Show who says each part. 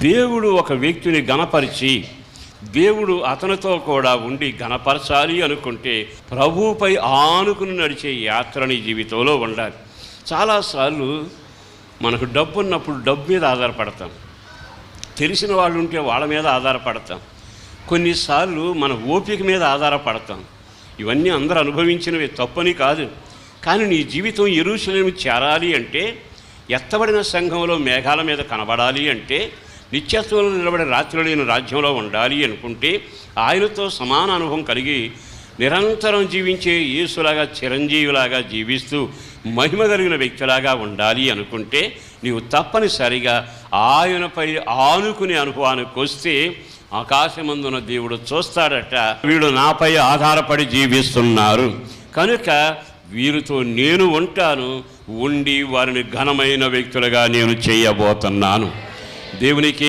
Speaker 1: దేవుడు ఒక వ్యక్తిని ఘనపరిచి దేవుడు అతనితో కూడా ఉండి ఘనపరచాలి అనుకుంటే ప్రభువుపై ఆనుకుని నడిచే యాత్ర నీ జీవితంలో ఉండాలి. చాలాసార్లు మనకు డబ్బు ఉన్నప్పుడు డబ్బు మీద ఆధారపడతాం, తెలిసిన వాళ్ళు ఉంటే వాళ్ళ మీద ఆధారపడతాం, కొన్నిసార్లు మన ఓపిక మీద ఆధారపడతాం. ఇవన్నీ అందరూ అనుభవించినవి, తప్పని కాదు. కానీ నీ జీవితం యెరూషలేము చేరాలి అంటే, ఎత్తబడిన సంఘంలో మేఘాల మీద కనబడాలి అంటే, నిత్యత్వంలో నిలబడే రాత్రులు లేని రాజ్యంలో ఉండాలి అనుకుంటే, ఆయనతో సమాన అనుభవం కలిగి నిరంతరం జీవించే యేసులాగా చిరంజీవిలాగా జీవిస్తూ మహిమ కలిగిన వ్యక్తిలాగా ఉండాలి అనుకుంటే, నీవు తప్పనిసరిగా ఆయనపై ఆనుకునే అనుభవానికి వస్తే ఆకాశమందున దేవుడు చూస్తాడట, వీడు నాపై ఆధారపడి జీవిస్తున్నారు కనుక వీరితో నేను ఉంటాను, ఉండి వారిని ఘనమైన వ్యక్తులుగా నేను చేయబోతున్నాను. దేవునికి